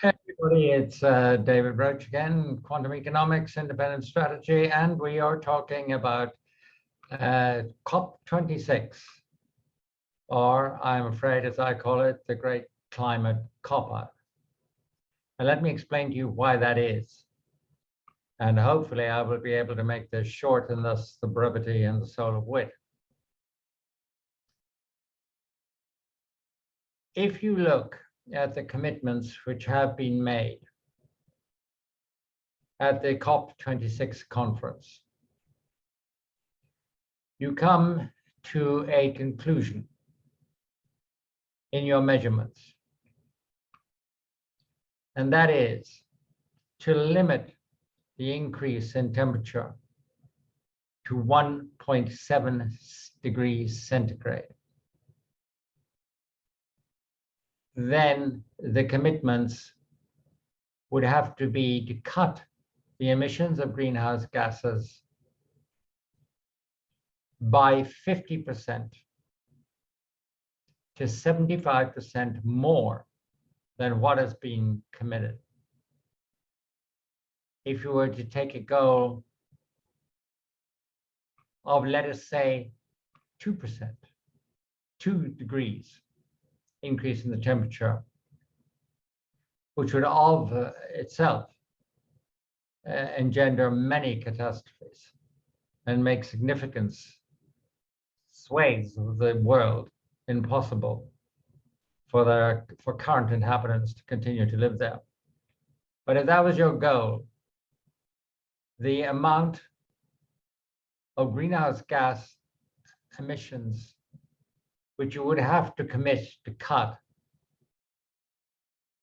Hey everybody, it's David Roach again, Quantum Economics, Independent Strategy, and we are talking about COP26, or I'm afraid, as I call it, the Great Climate Copout. And let me explain to you why that is. And hopefully I will be able to make this short and thus the brevity and the soul of wit. If you look at the commitments which have been made at the COP26 conference, you come to a conclusion in your measurements, and that is to limit the increase in temperature to 1.7 degrees centigrade. Then the commitments would have to be to cut the emissions of greenhouse gases by 50% to 75% more than what has been committed. If you were to take a goal of, let us say, 2%, 2 degrees increase in the temperature, which would of itself engender many catastrophes and make significant swathes of the world impossible for current inhabitants to continue to live there. But if that was your goal, the amount of greenhouse gas emissions which you would have to commit to cut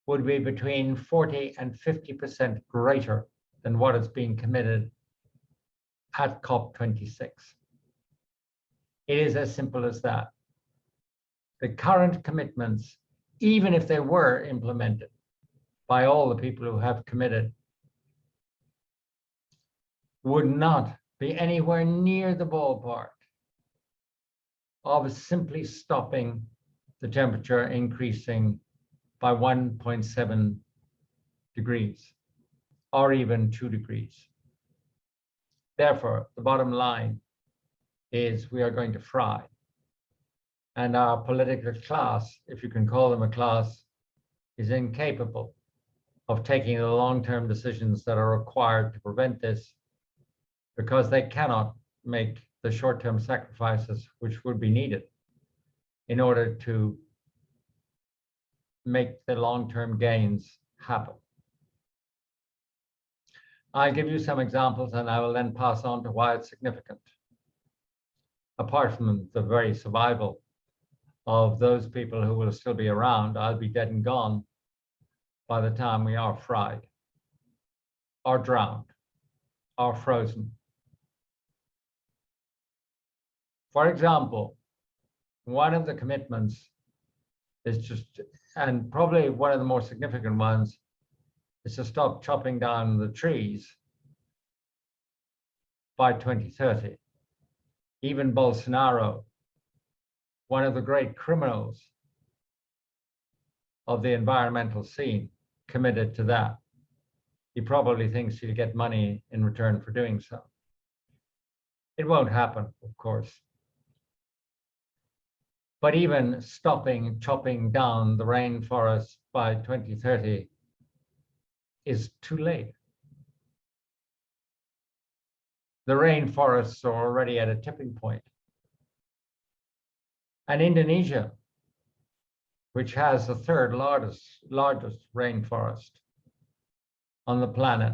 would be between 40 and 50% greater than what is being committed at COP26. It is as simple as that. The current commitments, even if they were implemented by all the people who have committed, would not be anywhere near the ballpark of simply stopping the temperature increasing by 1.7 degrees or even 2 degrees. Therefore, the bottom line is we are going to fry. And our political class, if you can call them a class, is incapable of taking the long-term decisions that are required to prevent this, because they cannot make the short-term sacrifices which would be needed in order to make the long-term gains happen. I'll give you some examples and I will then pass on to why it's significant. Apart from the very survival of those people who will still be around, I'll be dead and gone by the time we are fried, or drowned, or frozen. For example, one of the commitments is just, and probably one of the more significant ones, is to stop chopping down the trees by 2030. Even Bolsonaro, one of the great criminals of the environmental scene, committed to that. He probably thinks he'll get money in return for doing so. It won't happen, of course. But even stopping chopping down the rainforest by 2030 is too late. The rainforests are already at a tipping point. And Indonesia, which has the third largest rainforest on the planet,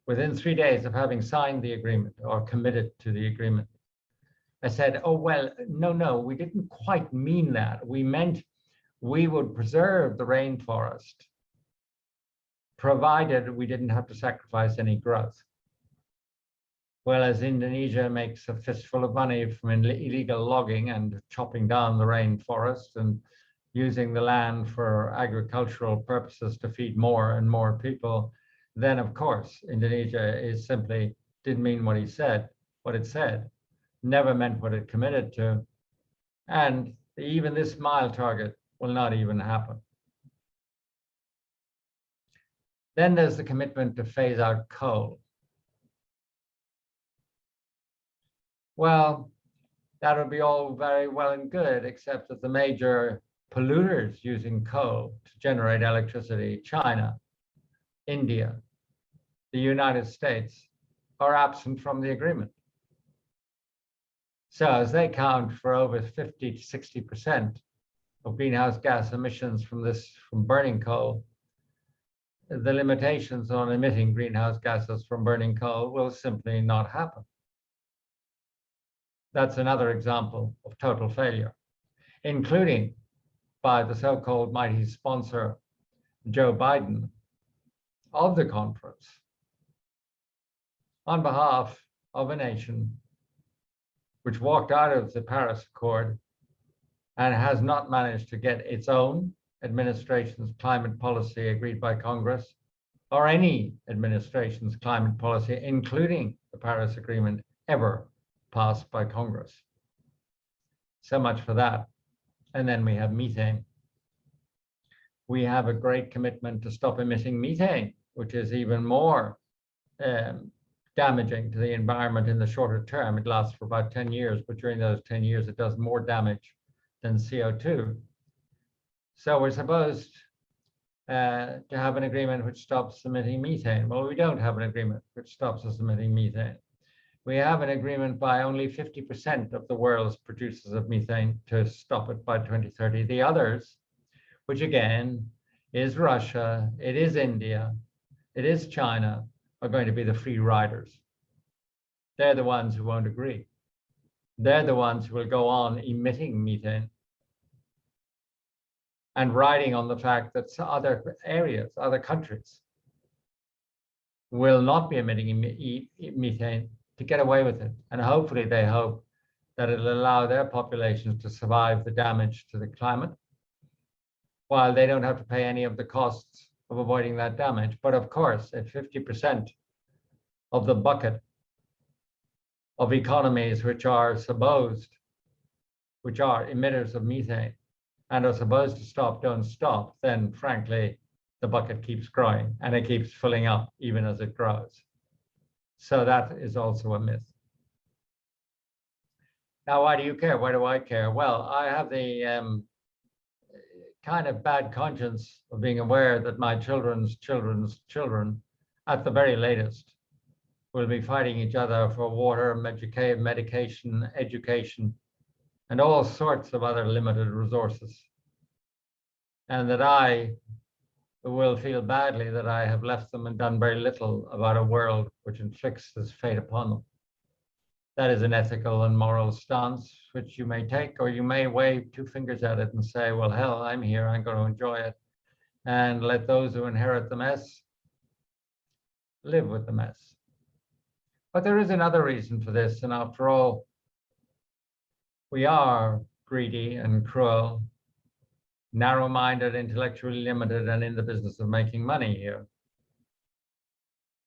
within 3 days of having signed the agreement or committed to the agreement, I said, oh, well, no, we didn't quite mean that. We meant we would preserve the rainforest, provided we didn't have to sacrifice any growth. Well, as Indonesia makes a fistful of money from illegal logging and chopping down the rainforest and using the land for agricultural purposes to feed more and more people, then of course, Indonesia is simply didn't mean what it said, never meant what it committed to. And even this mile target will not even happen. Then there's the commitment to phase out coal. Well, that would be all very well and good, except that the major polluters using coal to generate electricity, China, India, the United States, are absent from the agreement. So as they count for over 50 to 60% of greenhouse gas emissions from burning coal, the limitations on emitting greenhouse gases from burning coal will simply not happen. That's another example of total failure, including by the so-called mighty sponsor, Joe Biden, of the conference, on behalf of a nation which walked out of the Paris Accord and has not managed to get its own administration's climate policy agreed by Congress, or any administration's climate policy, including the Paris Agreement, ever passed by Congress. So much for that. And then we have methane. We have a great commitment to stop emitting methane, which is even more damaging to the environment in the shorter term. It lasts for about 10 years, but during those 10 years, it does more damage than CO2. So we're supposed to have an agreement which stops emitting methane. Well, we don't have an agreement which stops us emitting methane. We have an agreement by only 50% of the world's producers of methane to stop it by 2030. The others, which again is Russia, it is India, it is China, are going to be the free riders. They're the ones who won't agree. They're the ones who will go on emitting methane and riding on the fact that other areas, other countries will not be emitting methane to get away with it. And hopefully they hope that it'll allow their populations to survive the damage to the climate, while they don't have to pay any of the costs of avoiding that damage. But of course, if 50% of the bucket of economies which are emitters of methane and are supposed to stop, don't stop, then frankly, the bucket keeps growing and it keeps filling up even as it grows. So that is also a myth. Now, why do you care? Why do I care? Well, I have the kind of bad conscience of being aware that my children's children, at the very latest, will be fighting each other for water, medication, education, and all sorts of other limited resources. And that I will feel badly that I have left them and done very little about a world which inflicts this fate upon them. That is an ethical and moral stance which you may take, or you may wave two fingers at it and say, well, hell, I'm here, I'm going to enjoy it. And let those who inherit the mess live with the mess. But there is another reason for this, and after all, we are greedy and cruel, narrow-minded, intellectually limited, and in the business of making money here.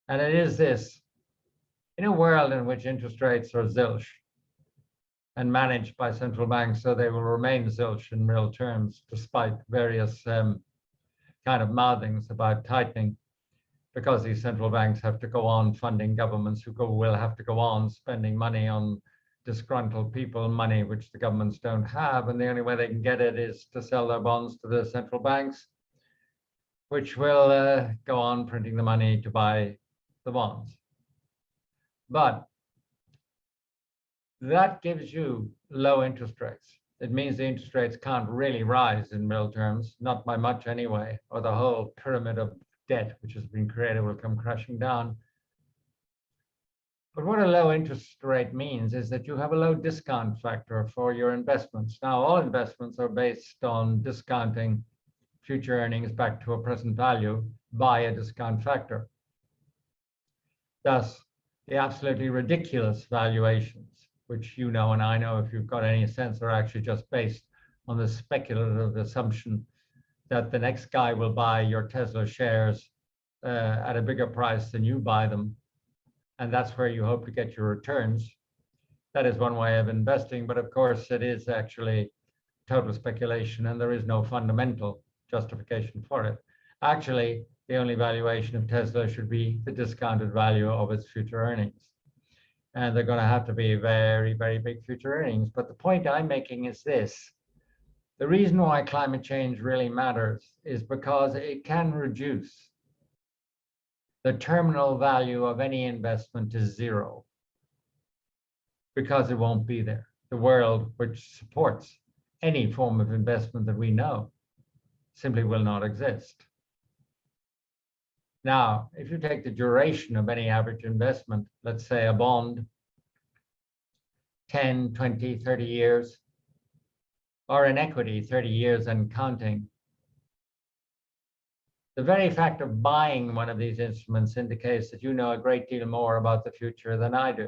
And it is this: in a world in which interest rates are zilch and managed by central banks so they will remain zilch in real terms, despite various kind of mouthings about tightening, because these central banks have to go on funding governments who will have to go on spending money on disgruntled people, money which the governments don't have, and the only way they can get it is to sell their bonds to the central banks, which will go on printing the money to buy the bonds. But that gives you low interest rates. It means the interest rates can't really rise in real terms, not by much anyway, or the whole pyramid of debt which has been created will come crashing down. But what a low interest rate means is that you have a low discount factor for your investments. Now, all investments are based on discounting future earnings back to a present value by a discount factor. Thus, the absolutely ridiculous valuations, which you know and I know if you've got any sense, are actually just based on the speculative assumption that the next guy will buy your Tesla shares at a bigger price than you buy them. And that's where you hope to get your returns. That is one way of investing, but of course it is actually total speculation and there is no fundamental justification for it. Actually, the only valuation of Tesla should be the discounted value of its future earnings. And they're going to have to be very, very big future earnings. But the point I'm making is this. The reason why climate change really matters is because it can reduce the terminal value of any investment to zero, because it won't be there. The world which supports any form of investment that we know simply will not exist. Now, if you take the duration of any average investment, let's say a bond, 10, 20, 30 years, or an equity, 30 years and counting, the very fact of buying one of these instruments indicates that you know a great deal more about the future than I do.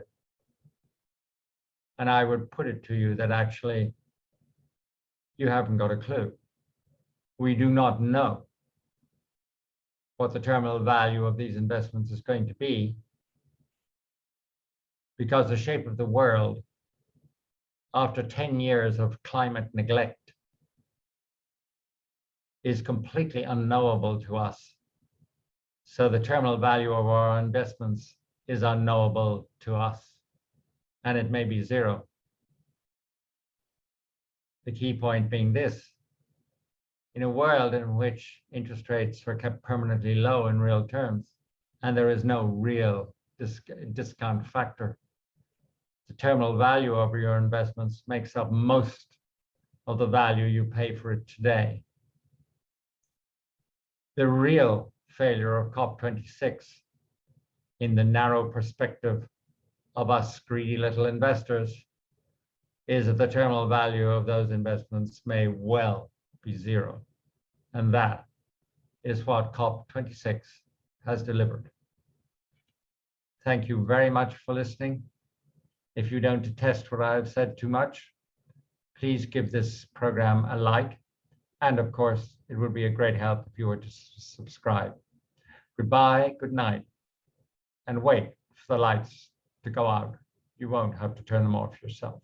And I would put it to you that actually you haven't got a clue. We do not know what the terminal value of these investments is going to be, because the shape of the world after 10 years of climate neglect is completely unknowable to us. So the terminal value of our investments is unknowable to us, and it may be zero. The key point being this: in a world in which interest rates are kept permanently low in real terms, and there is no real discount factor, the terminal value of your investments makes up most of the value you pay for it today. The real failure of COP26, in the narrow perspective of us greedy little investors, is that the terminal value of those investments may well be zero. And that is what COP26 has delivered. Thank you very much for listening. If you don't detest what I've said too much, please give this program a like. And of course, it would be a great help if you were to subscribe. Goodbye, good night, and wait for the lights to go out. You won't have to turn them off yourself.